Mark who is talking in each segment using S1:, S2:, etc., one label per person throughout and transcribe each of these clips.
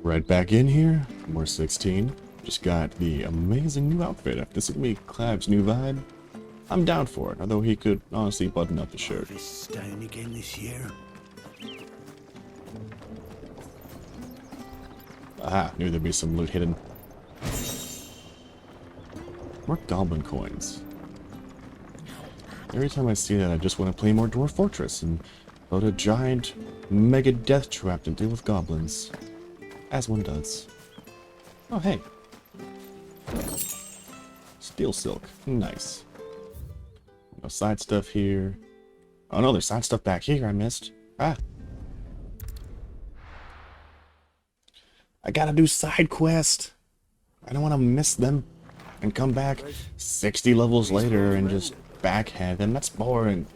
S1: Right back in here. More 16. Just got the amazing new outfit. If this is gonna be Clive's new vibe, I'm down for it. Although he could honestly button up the shirt.
S2: This down again this year.
S1: Aha, knew there'd be some loot hidden. More goblin coins. Every time I see that, I just want to play more Dwarf Fortress and build a giant mega death trap to deal with goblins. As one does. Oh, hey. Steel silk. Nice. No side stuff here. Oh no, there's side stuff back here I missed. Ah. I gotta do side quest. I don't want to miss them and come back 60 levels later and just backhand them. That's boring.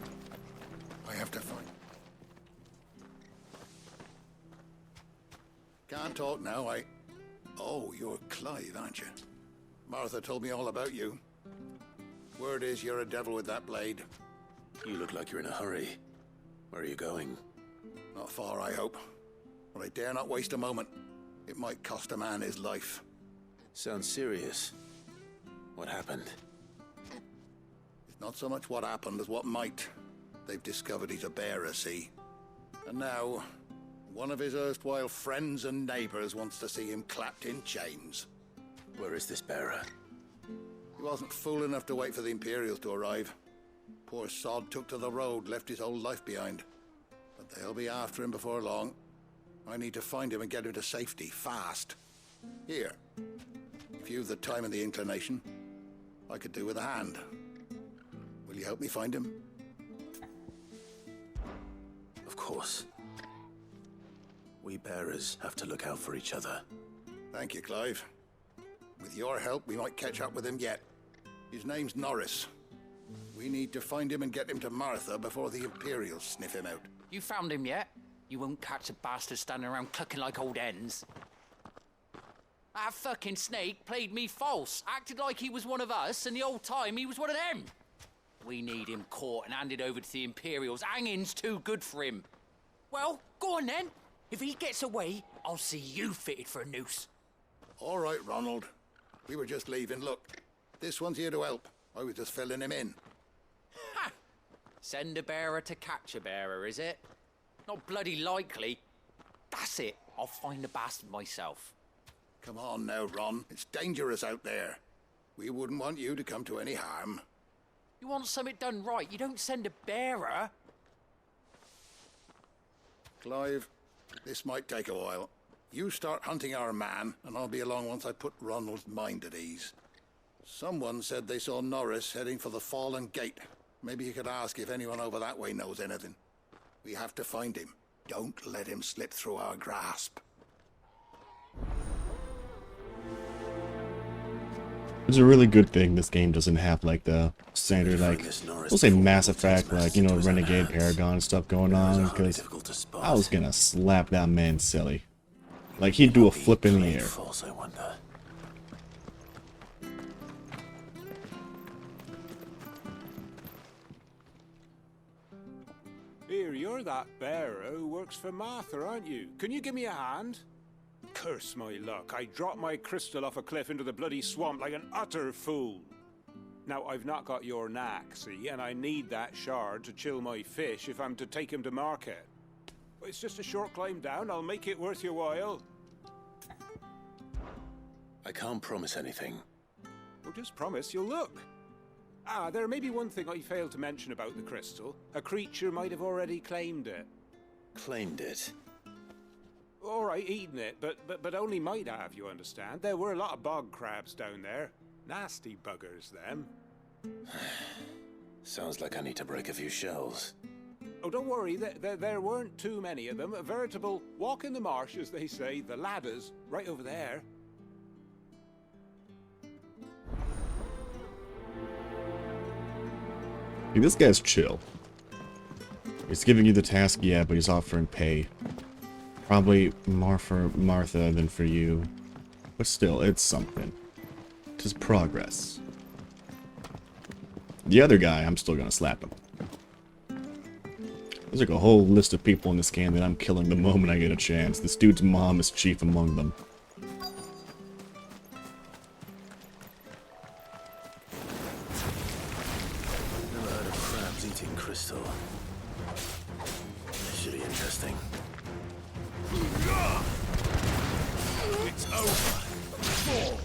S2: I have to find. Can't talk now. Oh, you're Clive, aren't you? Martha told me all about you. Word is you're a devil with that blade.
S3: You look like you're in a hurry. Where are you going?
S2: Not far, I hope. But I dare not waste a moment. It might cost a man his life.
S3: Sounds serious. What happened?
S2: It's not so much what happened as what might. They've discovered he's a bearer, see? And now, one of his erstwhile friends and neighbors wants to see him clapped in chains.
S3: Where is this bearer?
S2: He wasn't fool enough to wait for the Imperials to arrive. Poor sod took to the road, left his whole life behind. But they'll be after him before long. I need to find him and get him to safety, fast. Here, if you've the time and the inclination, I could do with a hand. Will you help me find him?
S3: Of course. We bearers have to look out for each other.
S2: Thank you, Clive. With your help, we might catch up with him yet. His name's Norris. We need to find him and get him to Martha before the Imperials sniff him out.
S4: You found him yet? You won't catch a bastard standing around clucking like old hens. That fucking snake played me false, acted like he was one of us, and the whole time he was one of them. We need him caught and handed over to the Imperials. Hanging's too good for him. Well, go on then. If he gets away, I'll see you fitted for a noose.
S2: All right, Ronald. We were just leaving. Look, this one's here to help. I was just filling him in.
S4: Ha! Send a bearer to catch a bearer, is it? Not bloody likely. That's it. I'll find the bastard myself.
S2: Come on now, Ron. It's dangerous out there. We wouldn't want you to come to any harm.
S4: You want something done right, you don't send a bearer.
S2: Clive, this might take a while. You start hunting our man, and I'll be along once I put Ronald's mind at ease. Someone said they saw Norris heading for the Fallen Gate. Maybe you could ask if anyone over that way knows anything. We have to find him. Don't let him slip through our grasp.
S1: It's a really good thing this game doesn't have like the standard, like, we'll say Mass Effect, like, you know, Renegade, Paragon stuff going on, because I was gonna slap that man silly. Like, he'd do a flip in the air.
S3: I wonder.
S5: Here, you're that bearer who works for Martha, aren't you? Can you give me a hand? Curse my luck, I dropped my crystal off a cliff into the bloody swamp like an utter fool. Now, I've not got your knack, see, and I need that shard to chill my fish if I'm to take him to market. But it's just a short climb down, I'll make it worth your while.
S3: I can't promise anything.
S5: Well, just promise you'll look. Ah, there may be one thing I failed to mention about the crystal. A creature might have already claimed it.
S3: Claimed it.
S5: All right, eaten it, but only might have, you understand. There were a lot of bog crabs down there. Nasty buggers, them.
S3: Sounds like I need to break a few shells.
S5: Oh, don't worry, there weren't too many of them. A veritable walk in the marsh, as they say, the ladders, right over there.
S1: Hey, this guy's chill. He's giving you the task, yeah, but he's offering pay. Probably more for Martha than for you. But still, it's something. 'Tis progress. The other guy, I'm still gonna slap him. There's like a whole list of people in this game that I'm killing the moment I get a chance. This dude's mom is chief among them.
S3: Never heard of crabs eating crystal. This should be interesting.
S5: It's over. Fall.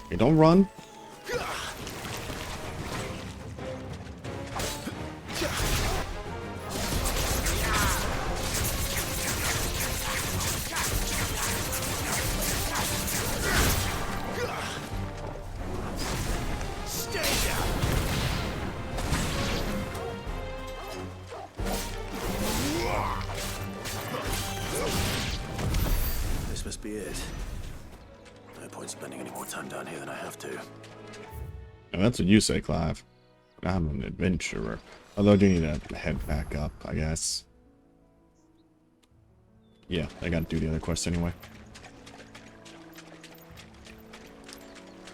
S1: Hey, don't run.
S3: This must be it. No point spending any more time down here than I have to.
S1: And that's what you say, Clive. I'm an adventurer. Although I do need to head back up, I guess. Yeah, I gotta do the other quest anyway.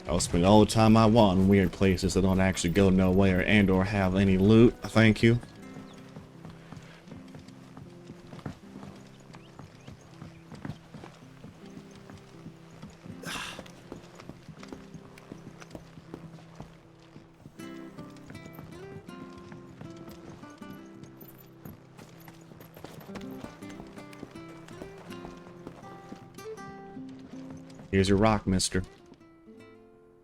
S1: I'll spend all the time I want in weird places that don't actually go nowhere and or have any loot. Thank you. Here's your rock, mister.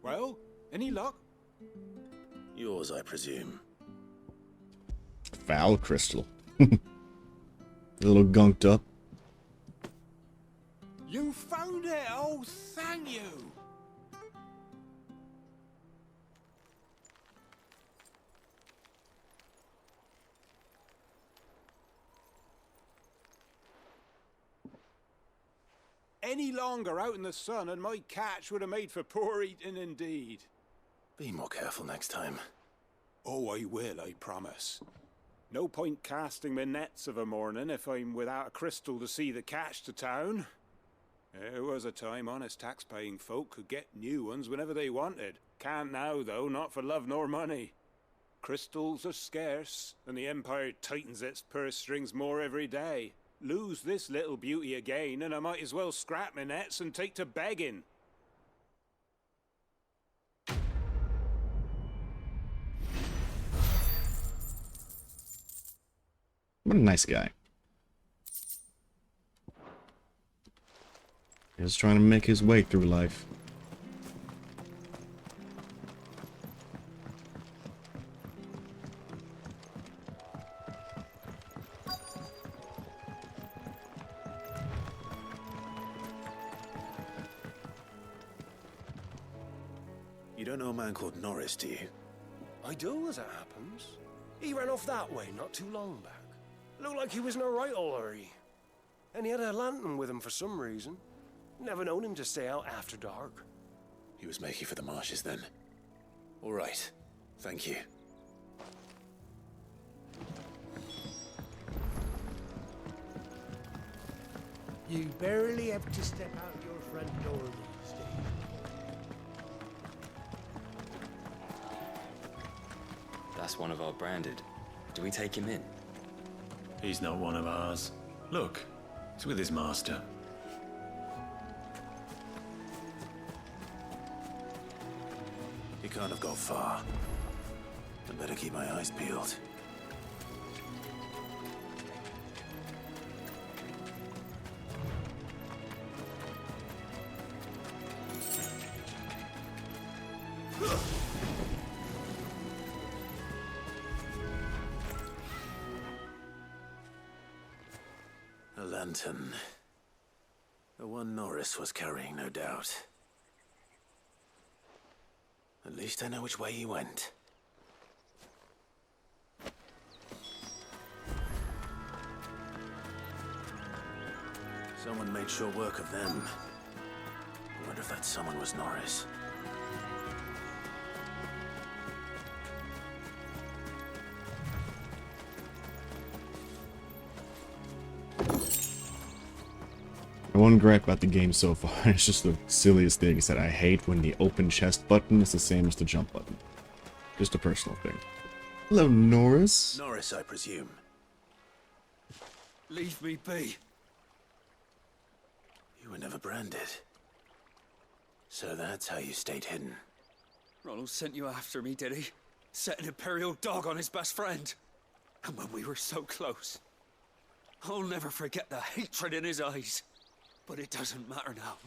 S5: Well, any luck?
S3: Yours, I presume.
S1: Foul crystal. A little gunked up.
S5: You found it! Oh, thank you! Any longer out in the sun and my catch would have made for poor eating indeed.
S3: Be more careful next time.
S5: Oh, I will, I promise. No point casting my nets of a morning if I'm without a crystal to see the catch to town. There was a time honest tax-paying folk could get new ones whenever they wanted. Can't now, though, not for love nor money. Crystals are scarce, and the Empire tightens its purse strings more every day. Lose this little beauty again, and I might as well scrap my nets and take to begging.
S1: What a nice guy. He's trying to make his way through life.
S3: You don't know a man called Norris, do you?
S6: I do, as it happens. He ran off that way not too long back. Looked like he was in a right old hurry. And he had a lantern with him for some reason. Never known him to stay out after dark.
S3: He was making for the marshes then. All right. Thank you.
S6: You barely have to step out your front door these days.
S7: That's one of our branded. Do we take him in?
S8: He's not one of ours. Look, he's with his master.
S3: He can't have got far. I better keep my eyes peeled. A lantern. The one Norris was carrying, no doubt. At least I know which way he went. Someone made sure work of them. I wonder if that someone was Norris.
S1: one gripe about the game so far, it's just the silliest thing, is that I hate when the open chest button is the same as the jump button. Just a personal thing. Hello, Norris.
S3: Norris, I presume.
S9: Leave me be.
S3: You were never branded. So that's how you stayed hidden.
S9: Ronald sent you after me, did he? Set an Imperial dog on his best friend. And when we were so close. I'll never forget the hatred in his eyes. But it doesn't matter now.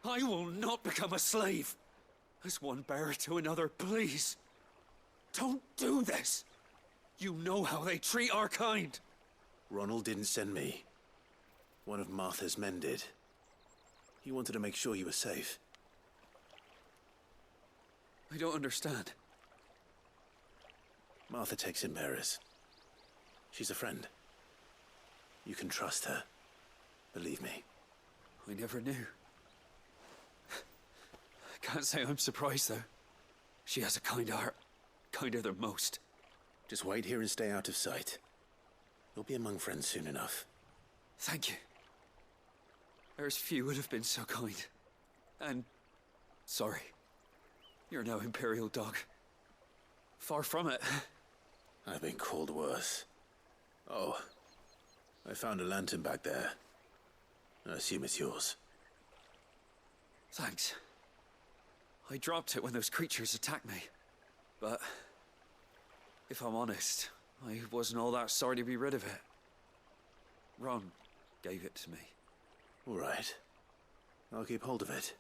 S9: I will not become a slave. As one bearer to another, please. Don't do this. You know how they treat our kind.
S3: Ronald didn't send me. One of Martha's men did. He wanted to make sure you were safe.
S9: I don't understand.
S3: Martha takes in bearers. She's a friend. You can trust her. Believe me.
S9: I never knew. I can't say I'm surprised, though. She has a kind heart. Kinder than most.
S3: Just wait here and stay out of sight. You'll be among friends soon enough.
S9: Thank you. There's few would have been so kind. And... sorry. You're no Imperial dog. Far from it.
S3: I've been called worse. Oh. I found a lantern back there. I assume it's yours.
S9: Thanks. I dropped it when those creatures attacked me. But... if I'm honest, I wasn't all that sorry to be rid of it. Ron gave it to me.
S3: All right. I'll keep hold of it.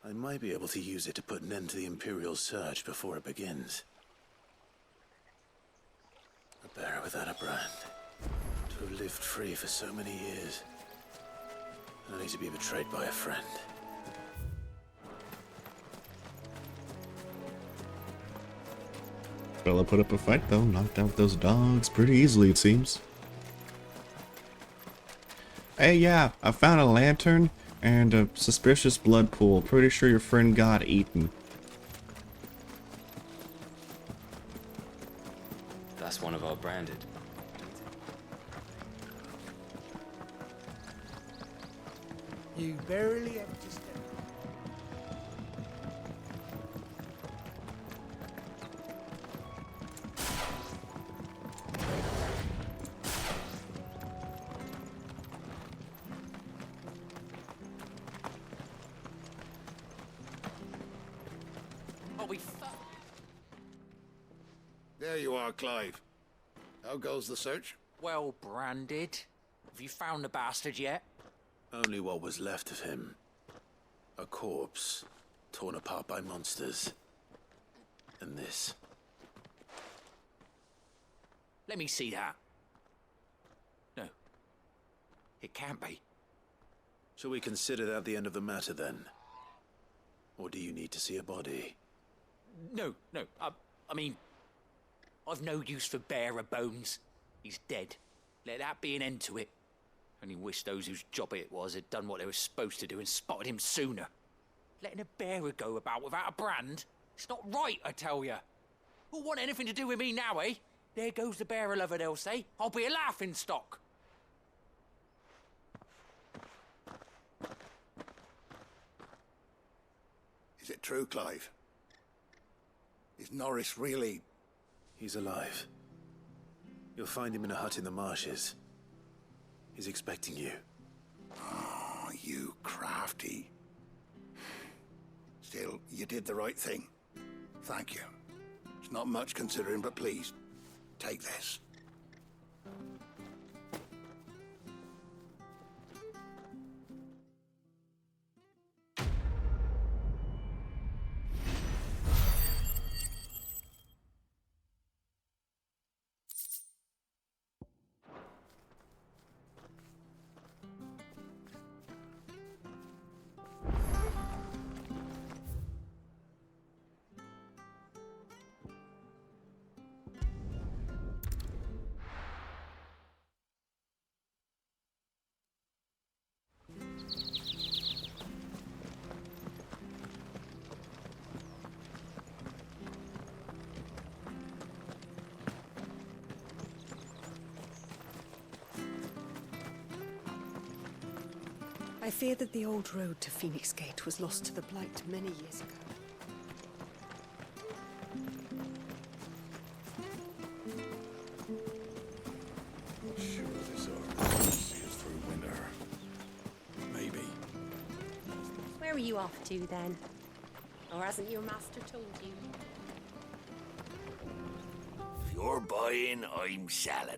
S3: I might be able to use it to put an end to the Imperial Surge before it begins. A bearer without a brand. To have lived free for so many years. Only to be betrayed by a friend.
S1: Fella put up a fight though, knocked out those dogs pretty easily it seems. Hey, yeah, I found a lantern and a suspicious blood pool. Pretty sure your friend got eaten.
S7: That's one of our branded.
S6: You barely have to step.
S4: Oh, we fuck.
S2: There you are, Clive. How goes the search?
S4: Well branded. Have you found the bastard yet?
S3: Only what was left of him. A corpse, torn apart by monsters. And this.
S4: Let me see that. No. It can't be.
S3: Shall we consider that the end of the matter then? Or do you need to see a body?
S4: No. I mean, I've no use for bearer bones. He's dead. Let that be an end to it. Only wish those whose job it was had done what they were supposed to do and spotted him sooner. Letting a bearer go about without a brand? It's not right, I tell you. Who'll want anything to do with me now, eh? There goes the bearer lover, they'll say. I'll be a laughing stock.
S2: Is it true, Clive? Is Norris really...
S3: He's alive. You'll find him in a hut in the marshes. He's expecting you.
S2: Oh, you crafty. Still, you did the right thing. Thank you. It's not much considering, but please, take this.
S10: I fear that the old road to Phoenix Gate was lost to the Blight many years ago.
S11: Sure, this armor will see us through winter. Maybe.
S12: Where are you off to, then? Or hasn't your master told you?
S11: If you're buying, I'm selling.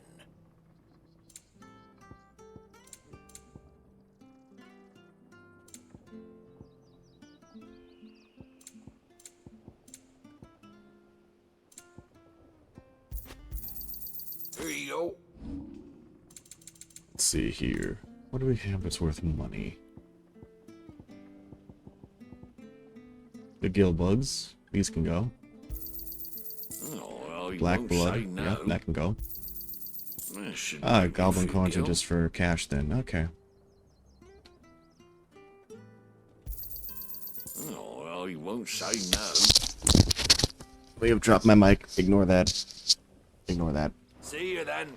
S11: There you go.
S1: Let's see here. What do we have that's worth money? The gill bugs. These can go.
S11: Oh, well, you
S1: Black
S11: won't
S1: blood.
S11: say no.
S1: Yep, that can go.
S11: That shouldn't
S1: Ah,
S11: be
S1: goblin
S11: for
S1: coins are
S11: guilt.
S1: just for cash then. Okay.
S11: Oh, well, you won't say no.
S1: We have dropped my mic. Ignore that. Ignore that.
S11: See you then.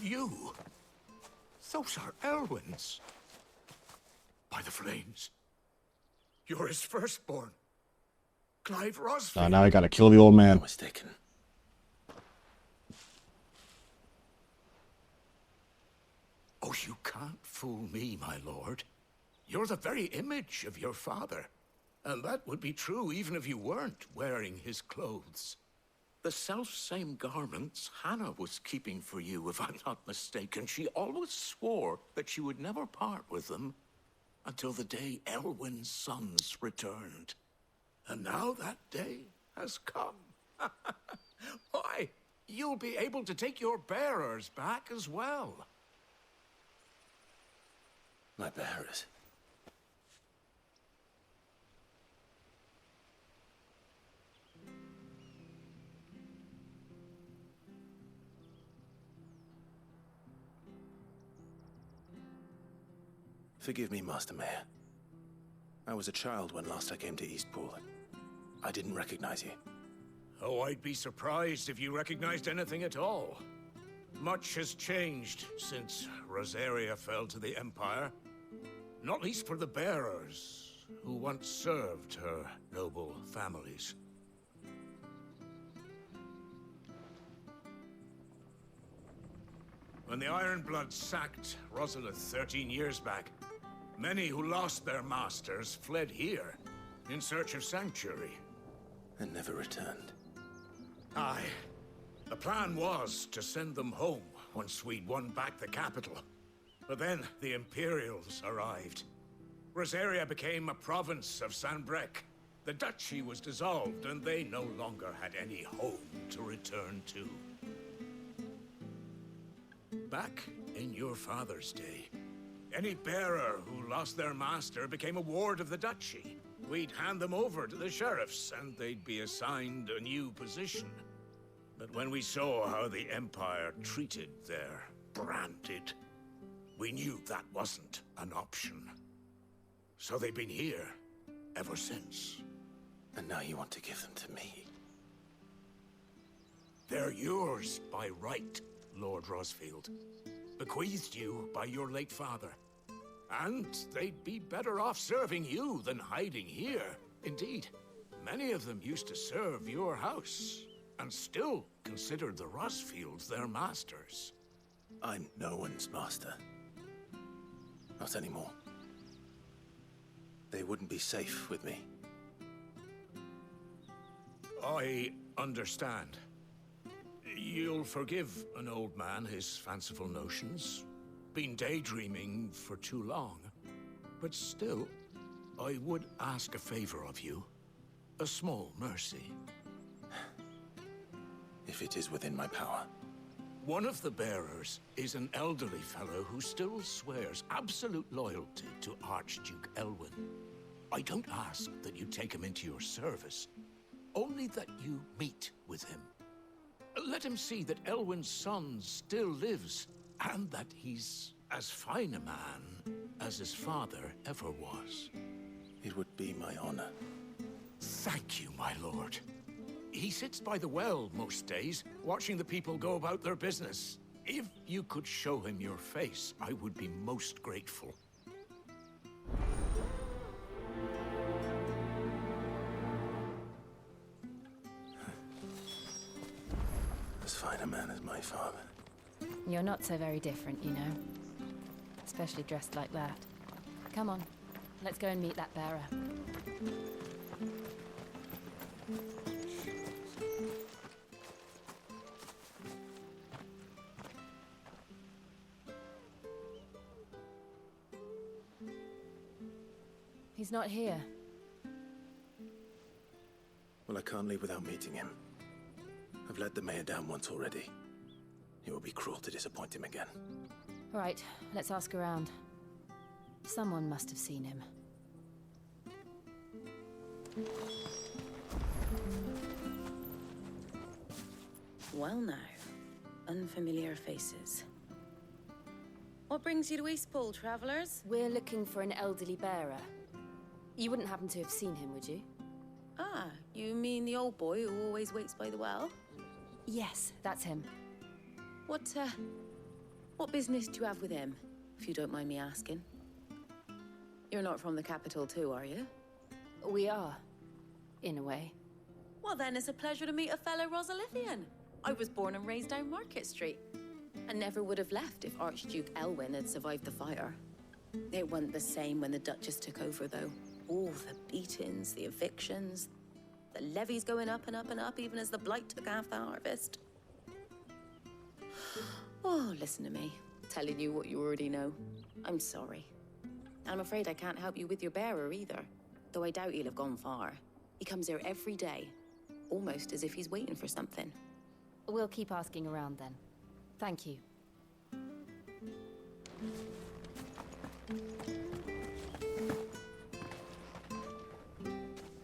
S13: You? Those are Elwyn's. By the flames. You're his firstborn. Clive Rosfield.
S1: Now I gotta kill the old man.
S3: Mistaken.
S13: Oh, you can't fool me, my lord. You're the very image of your father. And that would be true even if you weren't wearing his clothes. The self-same garments Hannah was keeping for you, if I'm not mistaken. She always swore that she would never part with them until the day Elwyn's sons returned. And now that day has come. Why, you'll be able to take your bearers back as well.
S3: My bearers. Forgive me, Master Mayor. I was a child when last I came to Eastpool. I didn't recognize you.
S13: Oh, I'd be surprised if you recognized anything at all. Much has changed since Rosaria fell to the Empire. Not least for the bearers, who once served her noble families. When the Ironbloods sacked Rosalith 13 years back, many who lost their masters fled here in search of sanctuary.
S3: And never returned.
S13: Aye. The plan was to send them home once we'd won back the capital. But then the Imperials arrived. Rosaria became a province of Sanbreque. The duchy was dissolved, and they no longer had any home to return to. Back in your father's day, any bearer who lost their master became a ward of the duchy. We'd hand them over to the sheriffs, and they'd be assigned a new position. But when we saw how the Empire treated their branded, we knew that wasn't an option. So they've been here ever since.
S3: And now you want to give them to me?
S13: They're yours by right, Lord Rosfield. Bequeathed you by your late father. And they'd be better off serving you than hiding here. Indeed, many of them used to serve your house, and still considered the Rosfields their masters.
S3: I'm no one's master. Not anymore. They wouldn't be safe with me.
S13: I understand. You'll forgive an old man his fanciful notions. Been daydreaming for too long. But still, I would ask a favor of you. A small mercy.
S3: If it is within my power.
S13: One of the bearers is an elderly fellow who still swears absolute loyalty to Archduke Elwyn. I don't ask that you take him into your service, only that you meet with him. Let him see that Elwyn's son still lives, and that he's as fine a man as his father ever was.
S3: It would be my honor.
S13: Thank you, my lord. He sits by the well most days, watching the people go about their business. If you could show him your face, I would be most grateful.
S3: As fine a man as my father.
S14: You're not so very different, you know. Especially dressed like that. Come on, let's go and meet that bearer. He's not here.
S3: Well, I can't leave without meeting him. I've let the mayor down once already. It would be cruel to disappoint him again.
S14: All right, let's ask around. Someone must have seen him.
S15: Well now, unfamiliar faces. What brings you to Eastpool, travelers?
S14: We're looking for an elderly bearer. You wouldn't happen to have seen him, would you?
S15: Ah, you mean the old boy who always waits by the well?
S14: Yes, that's him.
S15: What business do you have with him, if you don't mind me asking? You're not from the capital too, are you?
S14: We are, in a way.
S15: Well then, it's a pleasure to meet a fellow Rosalithian. I was born and raised down Market Street. And never would have left if Archduke Elwyn had survived the fire. It wasn't the same when the Duchess took over, though. All the beatings, the evictions, the levies going up and up and up, even as the blight took half the harvest. Oh, listen to me, telling you what you already know. I'm sorry. I'm afraid I can't help you with your bearer either, though I doubt he'll have gone far. He comes here every day, almost as if he's waiting for something.
S14: We'll keep asking around then. Thank you.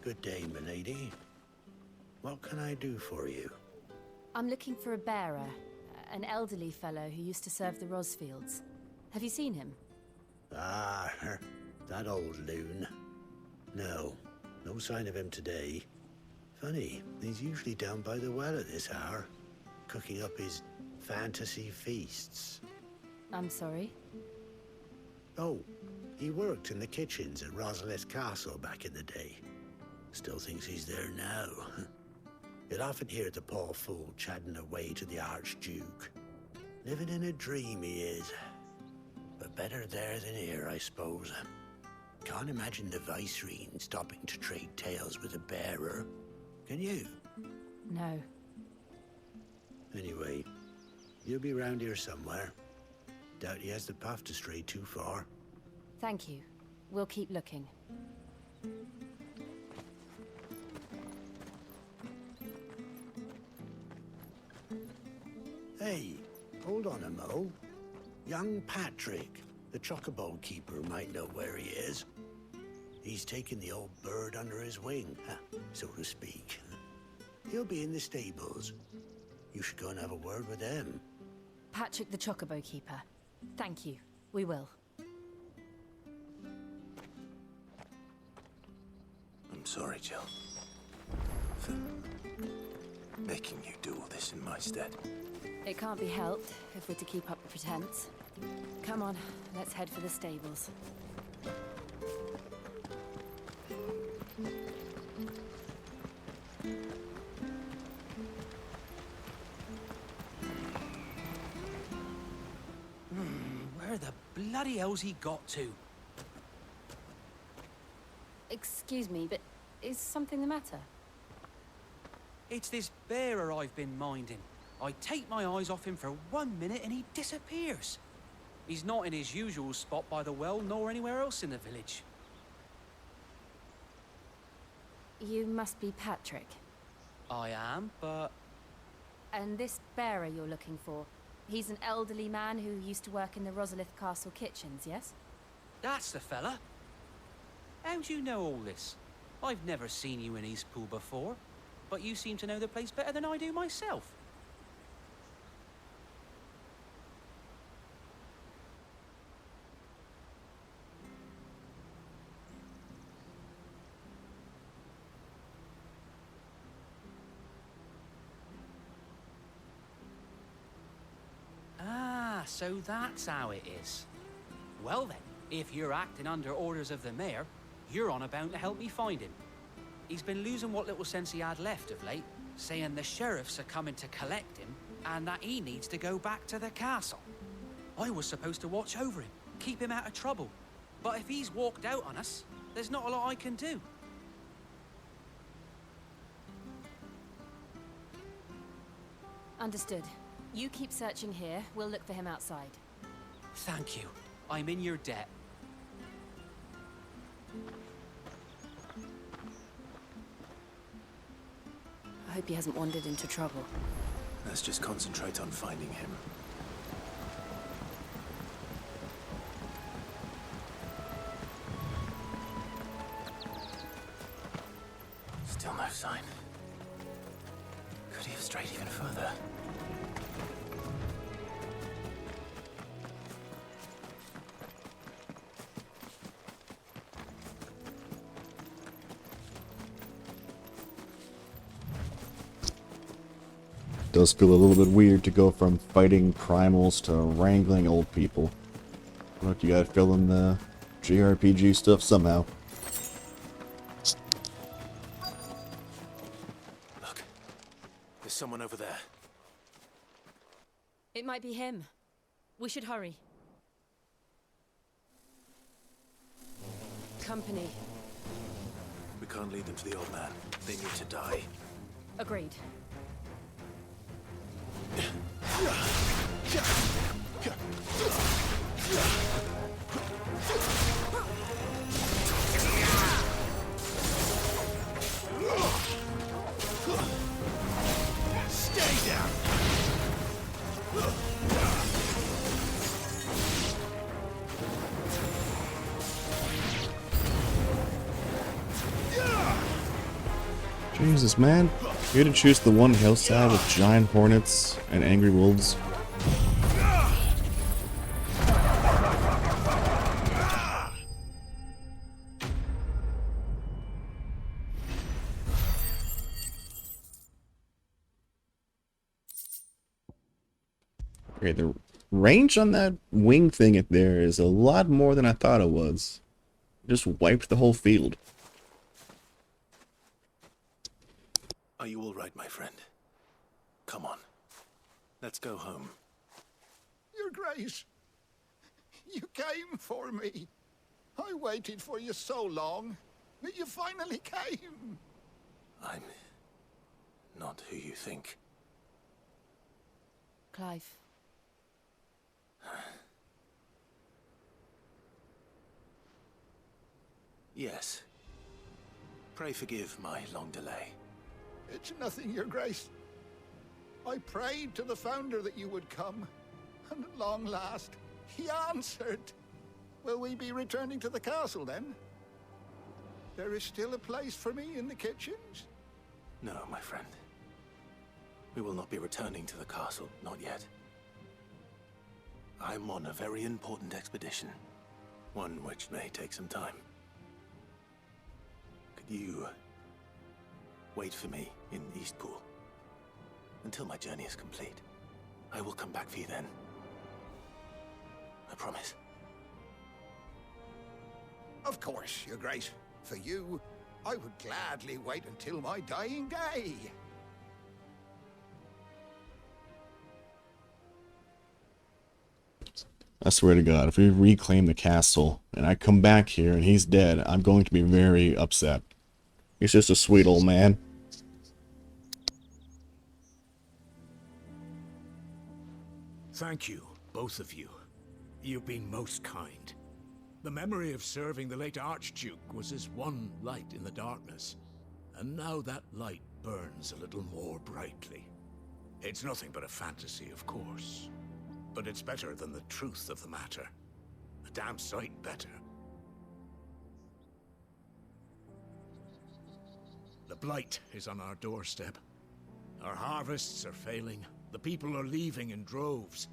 S16: Good day, milady. What can I do for you?
S14: I'm looking for a bearer, an elderly fellow who used to serve the Rosfields. Have you seen him?
S16: Ah, that old loon. No sign of him today. Funny, he's usually down by the well at this hour, cooking up his fantasy feasts.
S14: I'm sorry?
S16: Oh, he worked in the kitchens at Rosalith Castle back in the day. Still thinks he's there now. You'll often hear the poor fool chatting away to the Archduke. Living in a dream he is. But better there than here, I suppose. Can't imagine the Viceroy stopping to trade tales with a bearer. Can you?
S14: No.
S16: Anyway, you'll be round here somewhere. Doubt he has the path to stray too far.
S14: Thank you. We'll keep looking.
S16: Hey, hold on a mo. Young Patrick, the chocobo keeper, might know where he is. He's taken the old bird under his wing, so to speak. He'll be in the stables. You should go and have a word with them.
S14: Patrick the Chocobo Keeper. Thank you. We will.
S3: I'm sorry, Jill. For making you do all this in my stead.
S14: It can't be helped if we're to keep up the pretense. Come on, let's head for the stables.
S9: Where the bloody hell's he got to?
S14: Excuse me, but is something the matter?
S9: It's this bearer I've been minding. I take my eyes off him for 1 minute and he disappears. He's not in his usual spot by the well, nor anywhere else in the village.
S14: You must be Patrick.
S9: I am, but...
S14: And this bearer you're looking for, he's an elderly man who used to work in the Rosalith Castle kitchens, yes?
S9: That's the fella. How do you know all this? I've never seen you in Eastpool before, but you seem to know the place better than I do myself.
S17: So that's how it is. Well then, if you're acting under orders of the mayor, you're on about to help me find him. He's been losing what little sense he had left of late, saying the sheriffs are coming to collect him and that he needs to go back to the castle. I was supposed to watch over him, keep him out of trouble. But if he's walked out on us, there's not a lot I can do.
S14: Understood. You keep searching here, we'll look for him outside.
S17: Thank you. I'm in your debt.
S14: I hope he hasn't wandered into trouble.
S3: Let's just concentrate on finding him. Still no sign. Could he have strayed even further?
S1: Does feel a little bit weird to go from fighting primals to wrangling old people. Look, you gotta fill in the JRPG stuff somehow.
S3: Look, there's someone over there.
S14: It might be him. We should hurry. Company.
S3: We can't lead them to the old man. They need to die.
S14: Agreed.
S11: Stay down.
S1: Jesus, man. You had to choose the one hillside with giant hornets and angry wolves. Okay, the range on that wing thing up there is a lot more than I thought it was. Just wiped the whole field.
S3: Are you all right, my friend? Come on. Let's go home.
S2: Your Grace, you came for me. I waited for you so long, but you finally came.
S3: I'm not who you think.
S14: Clive.
S3: Yes. Pray forgive my long delay.
S2: It's nothing, Your Grace. I prayed to the Founder that you would come, and at long last, he answered. Will we be returning to the castle, then? There is still a place for me in the kitchens?
S3: No, my friend. We will not be returning to the castle, not yet. I'm on a very important expedition, one which may take some time. Could you wait for me in Eastpool until my journey is complete? I will come back for you then. I promise.
S2: Of course, Your Grace. For you, I would gladly wait until my dying day.
S1: I swear to God, if we reclaim the castle and I come back here and he's dead, I'm going to be very upset. He's just a sweet old man.
S13: Thank you, both of you. You've been most kind. The memory of serving the late Archduke was as one light in the darkness, and now that light burns a little more brightly. It's nothing but a fantasy, of course, but it's better than the truth of the matter. A damn sight better. The Blight is on our doorstep. Our harvests are failing. The people are leaving in droves.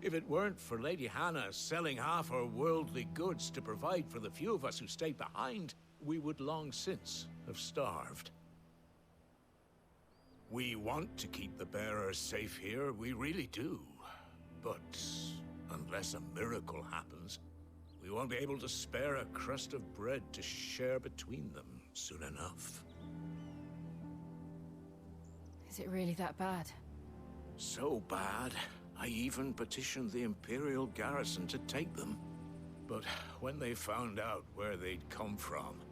S13: If it weren't for Lady Hannah selling half her worldly goods to provide for the few of us who stayed behind, we would long since have starved. We want to keep the bearers safe here, we really do. But unless a miracle happens, we won't be able to spare a crust of bread to share between them soon enough.
S14: Is it really that bad?
S13: So bad, I even petitioned the Imperial garrison to take them. But when they found out where they'd come from,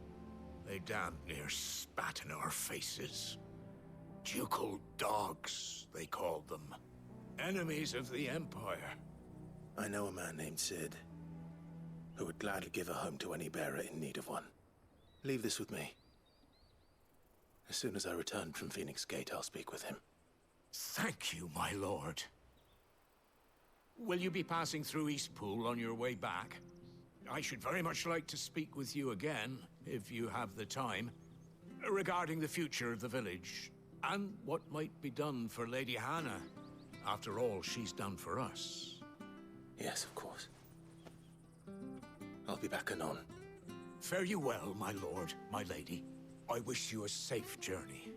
S13: they damn near spat in our faces. Ducal dogs, they called them. Enemies of the Empire.
S3: I know a man named Cid, who would gladly give a home to any bearer in need of one. Leave this with me. As soon as I return from Phoenix Gate, I'll speak with him.
S13: Thank you, my lord. Will you be passing through Eastpool on your way back? I should very much like to speak with you again, if you have the time, regarding the future of the village, and what might be done for Lady Hannah. After all she's done for us.
S3: Yes, of course. I'll be back anon.
S13: Fare you well, my lord, my lady. I wish you a safe journey.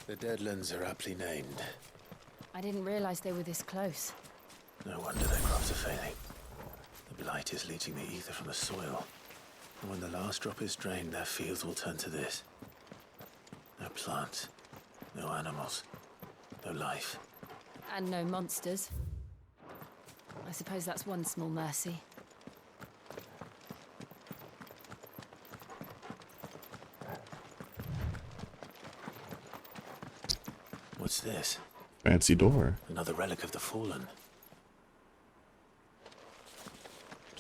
S3: The Deadlands are aptly named.
S14: I didn't realize they were this close.
S3: No wonder their crops are failing. The blight is leaching the ether from the soil. And when the last drop is drained, their fields will turn to this. No plants, no animals, no life.
S14: And no monsters. I suppose that's one small mercy.
S3: What's this?
S1: Fancy door.
S3: Another relic of the Fallen.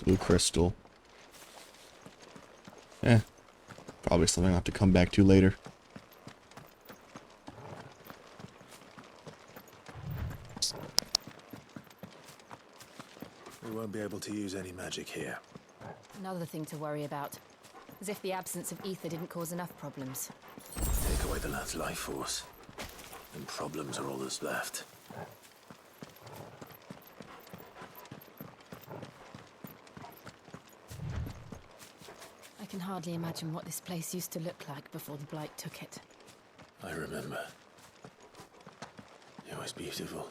S1: Blue crystal. Probably something I'll have to come back to later.
S3: We won't be able to use any magic here.
S14: Another thing to worry about. As if the absence of ether didn't cause enough problems.
S3: Take away the lad's life force, and problems are all that's left.
S14: I can hardly imagine what this place used to look like before the Blight took it.
S3: I remember. It was beautiful.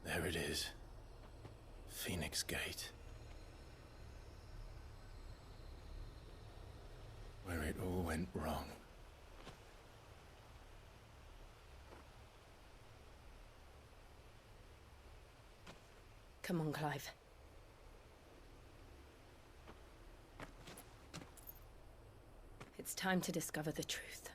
S3: There it is. Phoenix Gate. Where it all went wrong.
S14: Come on, Clive. It's time to discover the truth.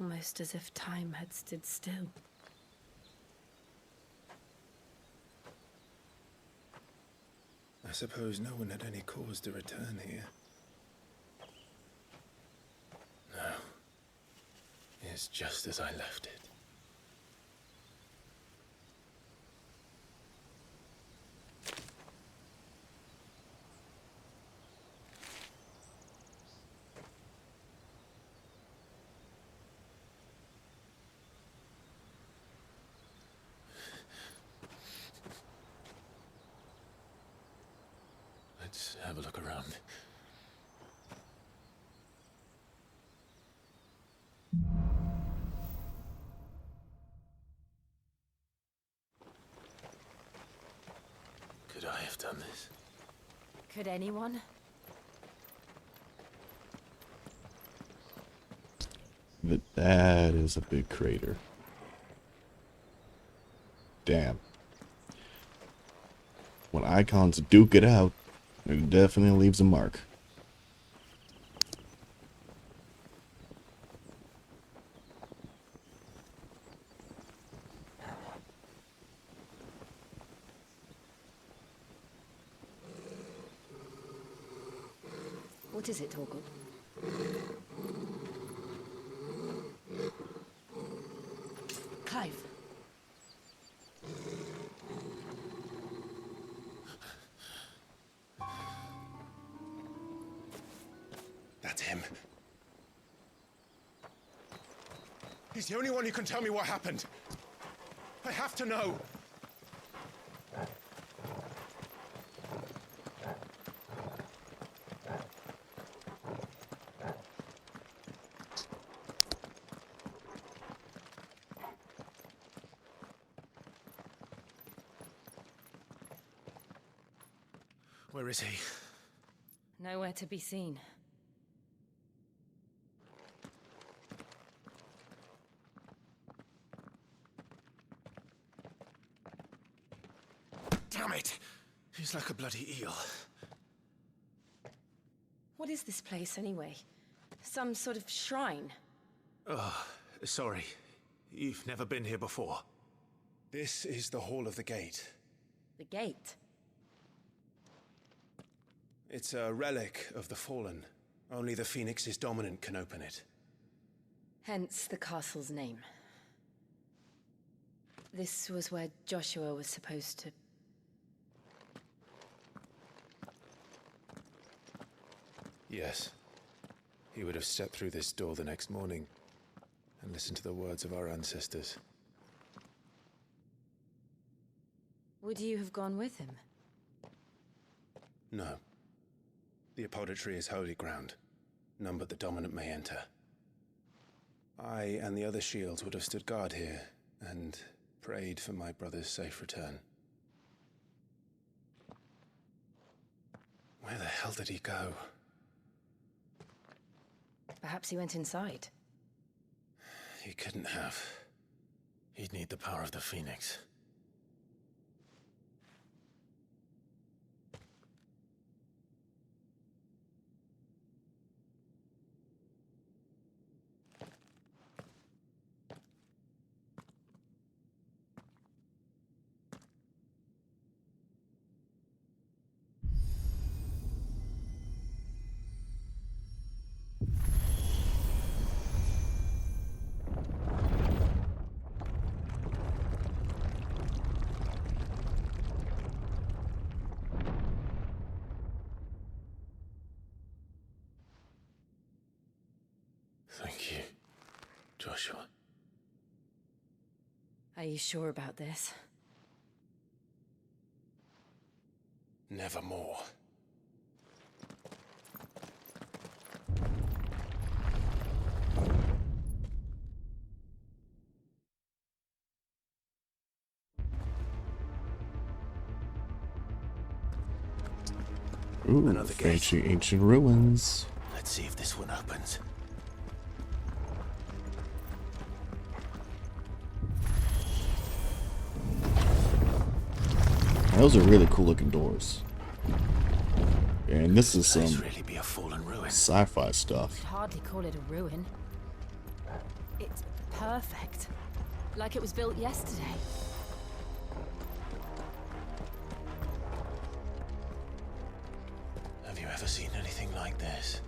S10: Almost as if time had stood still.
S3: I suppose no one had any cause to return here. No. It's just as I left it. Let's have a look around. Could I have done this?
S14: Could anyone?
S1: But that is a big crater. Damn. When icons duke it out, it definitely leaves a mark.
S14: What is it, Torgal?
S10: Clive.
S6: That's him. He's the only one who can tell me what happened. I have to know.
S3: Where is he?
S14: Nowhere to be seen.
S3: Damn it! He's like a bloody eel.
S10: What is this place, anyway? Some sort of shrine?
S3: Oh, sorry. You've never been here before.
S6: This is the Hall of the Gate.
S10: The gate?
S6: It's a relic of the Fallen. Only the Phoenix's dominant can open it.
S10: Hence the castle's name. This was where Joshua was supposed to...
S3: Yes. He would have stepped through this door the next morning and listened to the words of our ancestors.
S10: Would you have gone with him?
S6: No. The Apothecary is holy ground. None but the dominant may enter. I and the other shields would have stood guard here and prayed for my brother's safe return. Where the hell did he go?
S10: Perhaps he went inside.
S3: He couldn't have. He'd need the power of the Phoenix. Thank you, Joshua.
S10: Are you sure about this?
S6: Nevermore.
S1: Ooh,
S3: Another gate.
S1: fancy ancient ruins.
S3: Let's see if this one opens.
S1: Those are really cool looking doors. And this is some
S3: really be a fallen ruin.
S1: sci-fi stuff.
S14: I'd hardly call it a ruin. It's perfect. Like it was built yesterday.
S3: Have you ever seen anything like this?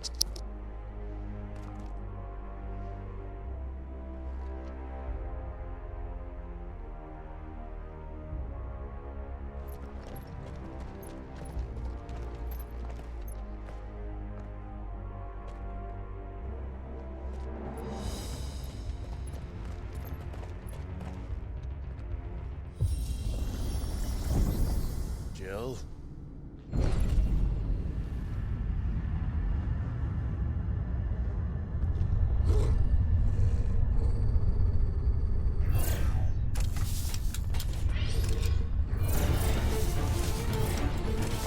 S11: Jill?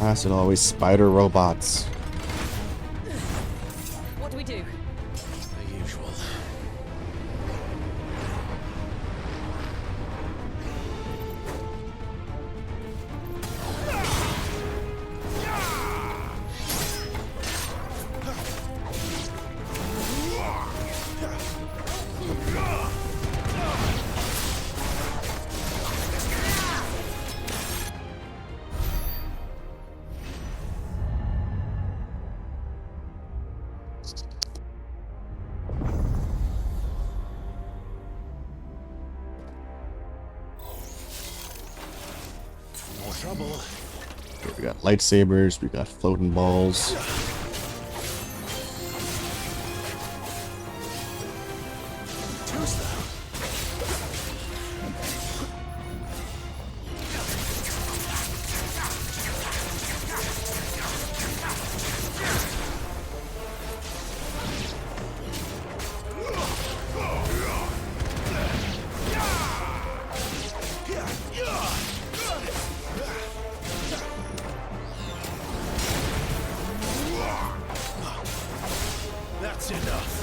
S1: I said always spider robots.
S14: What do we do?
S3: The usual. More trouble.
S1: Okay, we got lightsabers, we got floating balls.
S11: That's enough.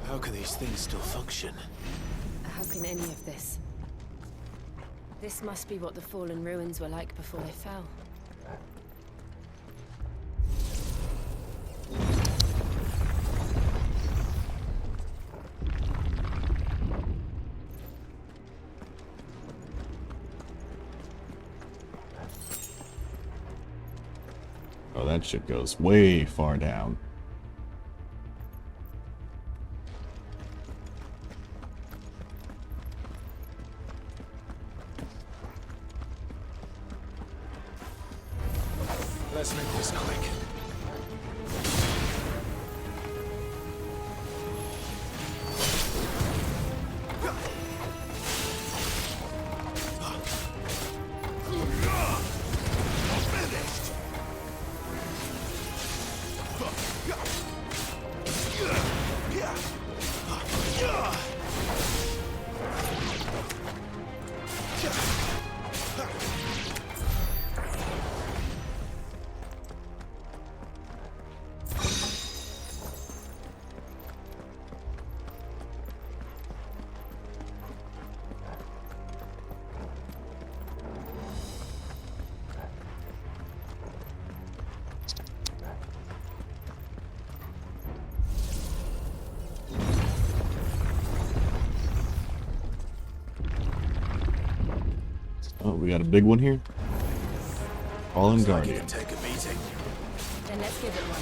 S3: How can these things still function?
S14: How can any of this? This must be what the fallen ruins were like before they fell.
S1: Oh, that shit goes way far down.
S3: Let's make this quick.
S1: Oh, we got a big one here. Fallen Guardian.
S3: Take a beating.
S14: Then let's give it one.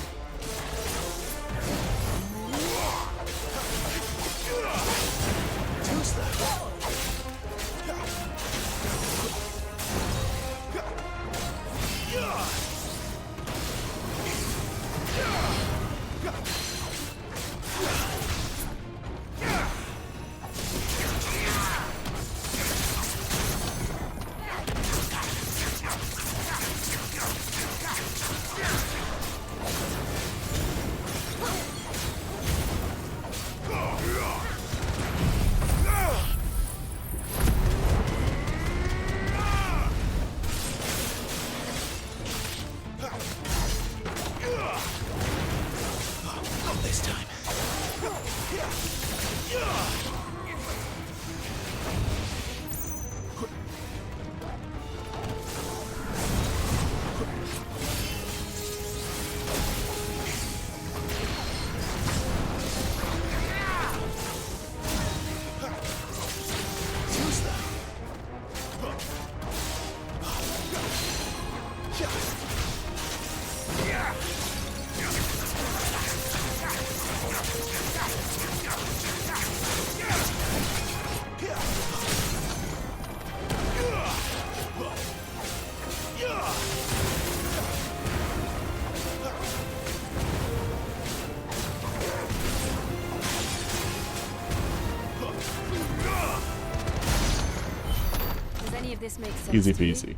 S14: of this makes sense.
S1: Easy
S14: to you?
S1: peasy.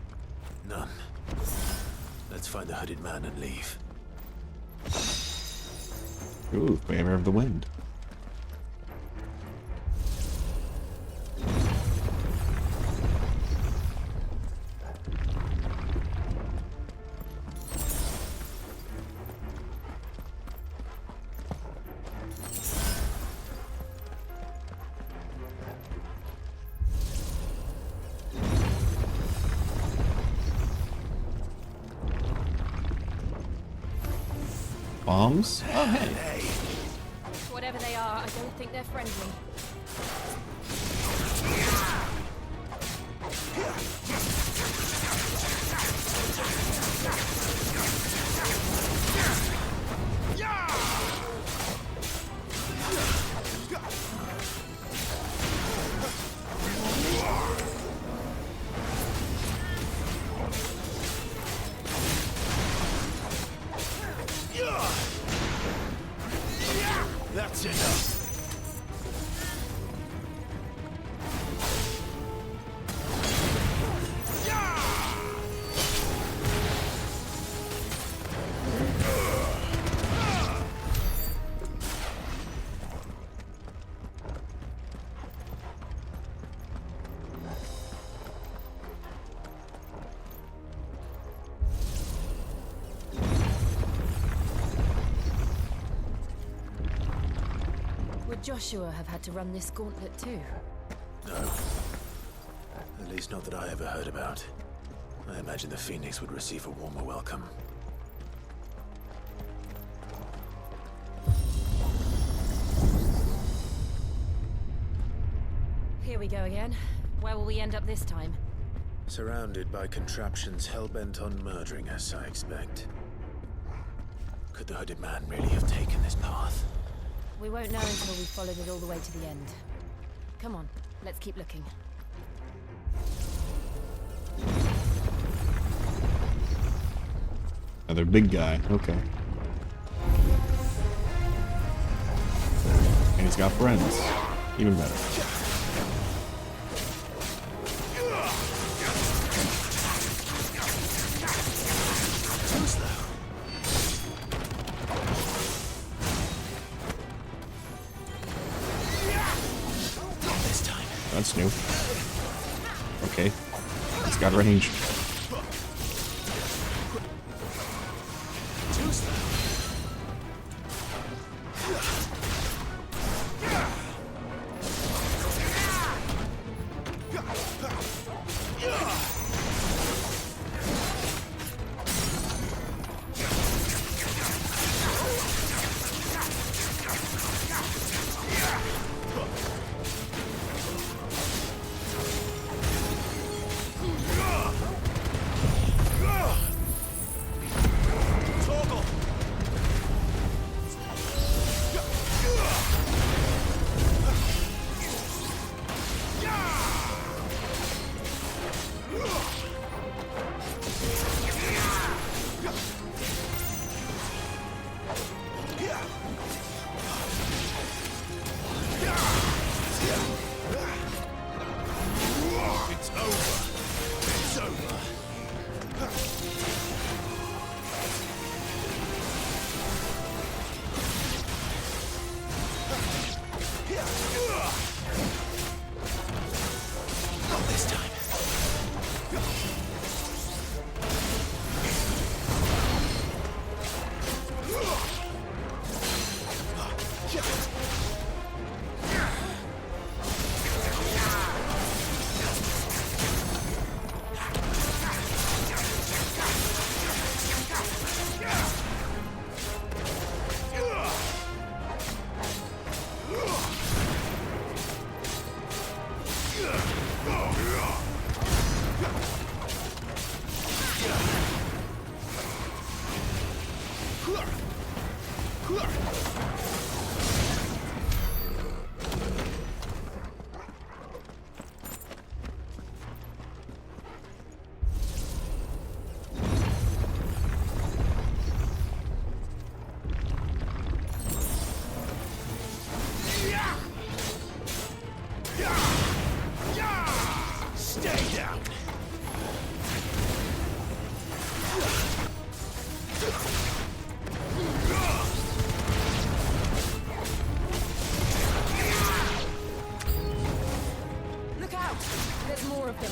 S3: None. Let's find the hooded man and leave.
S1: Ooh, favor of the wind. Bombs? Oh, hey.
S14: Whatever they are, I don't think they're friendly.
S3: That's enough.
S14: Would Joshua have had to run this gauntlet too?
S3: No. At least not that I ever heard about. I imagine the Phoenix would receive a warmer welcome.
S14: Here we go again. Where will we end up this time?
S3: Surrounded by contraptions hell-bent on murdering us, I expect. Could the hooded man really have taken this path?
S14: We won't know until we've followed it all the way to the end. Come on, let's keep looking.
S1: Another big guy. Okay. And he's got friends. Even better. That's new. Okay. It's got range.
S3: Stay down!
S12: out! There's more of them.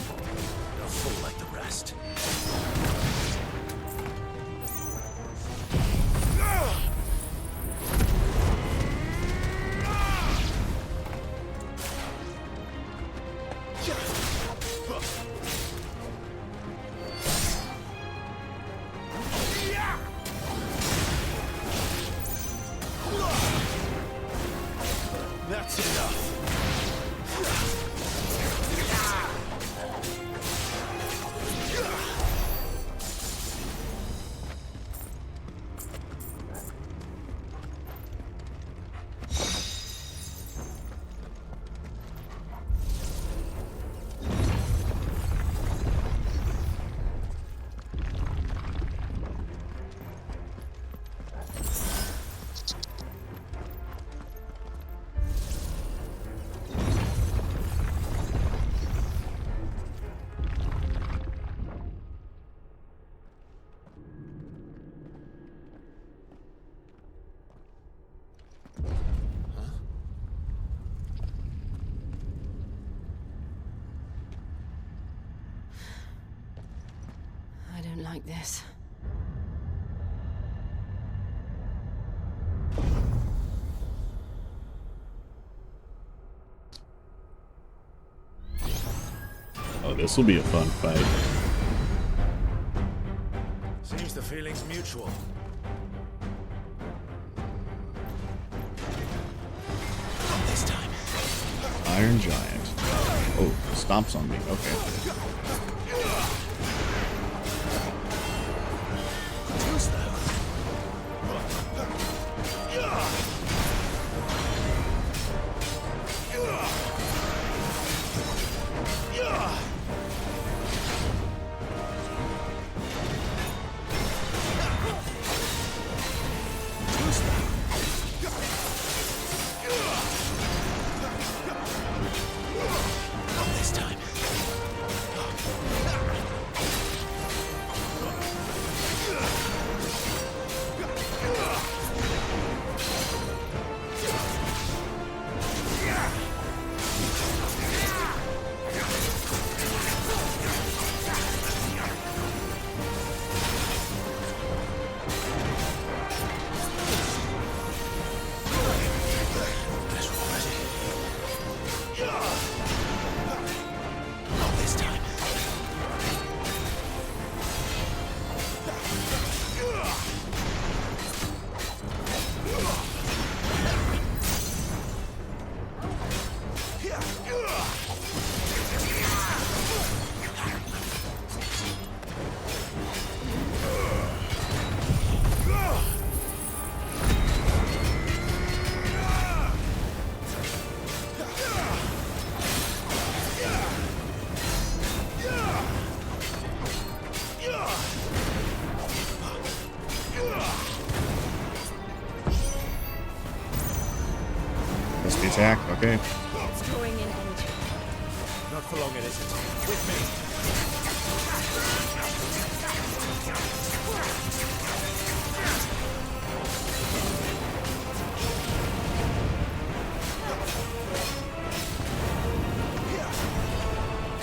S6: They'll fall like the rest.
S11: That's enough.
S14: I don't like this.
S1: Oh, this will be a fun fight.
S11: Seems the feeling's mutual. Not this time.
S1: Iron Giant. Oh, stomps on me. Okay.
S11: Too slow. Not this time. Not this time.
S1: That's the attack. Okay.
S12: It's drawing in energy.
S11: Not for long, it isn't. With me.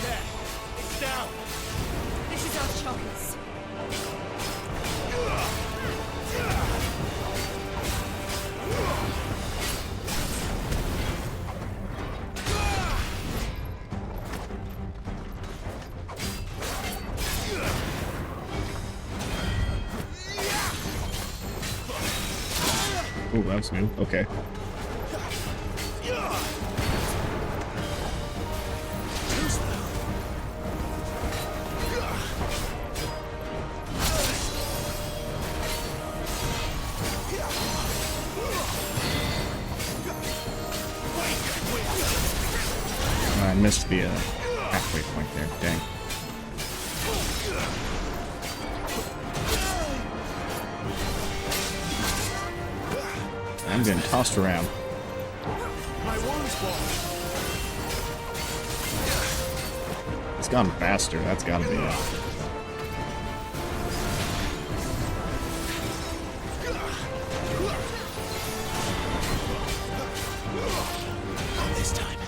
S11: There. It's down.
S12: This is our chance.
S1: Oh, that's new. Okay.
S11: Too slow.
S1: I missed the halfway point there. Dang. I'm getting tossed around.
S11: My wound's
S1: It's gone faster. That's gotta be it.
S11: Not this time.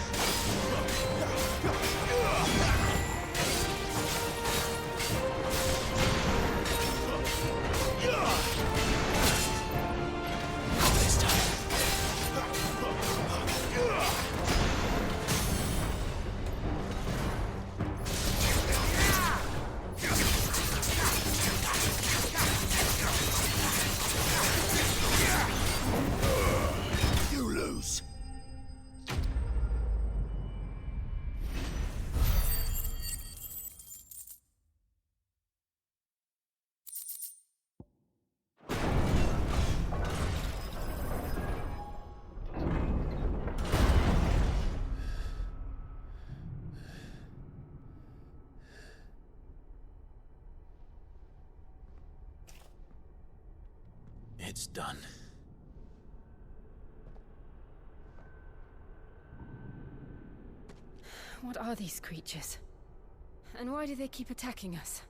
S3: It's done.
S14: What are these creatures? And why do they keep attacking us?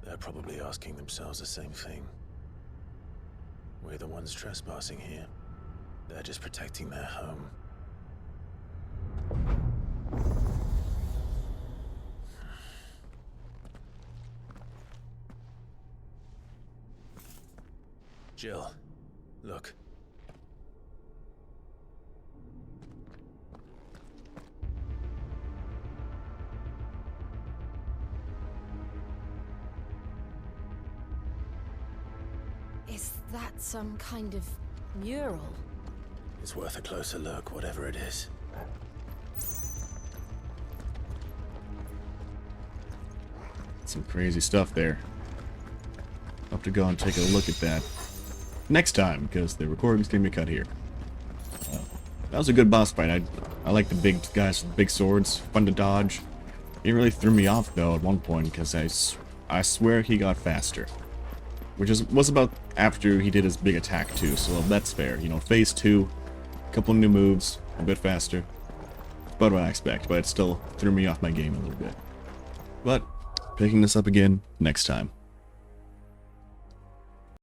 S3: They're probably asking themselves the same thing. We're the ones trespassing here. They're just protecting their home. Jill, look.
S14: Is that some kind of mural?
S3: It's worth a closer look, whatever it is.
S1: Some crazy stuff there. I'll have to go and take a look at that next time, because the recording's gonna be cut here. That was a good boss fight. I like the big guys with big swords, fun to dodge. He really threw me off though at one point, because I swear he got faster. Which was about after he did his big attack too, so that's fair. You know, phase 2, a couple new moves, a bit faster. About what I expect, but it still threw me off my game a little bit. But picking this up again next time.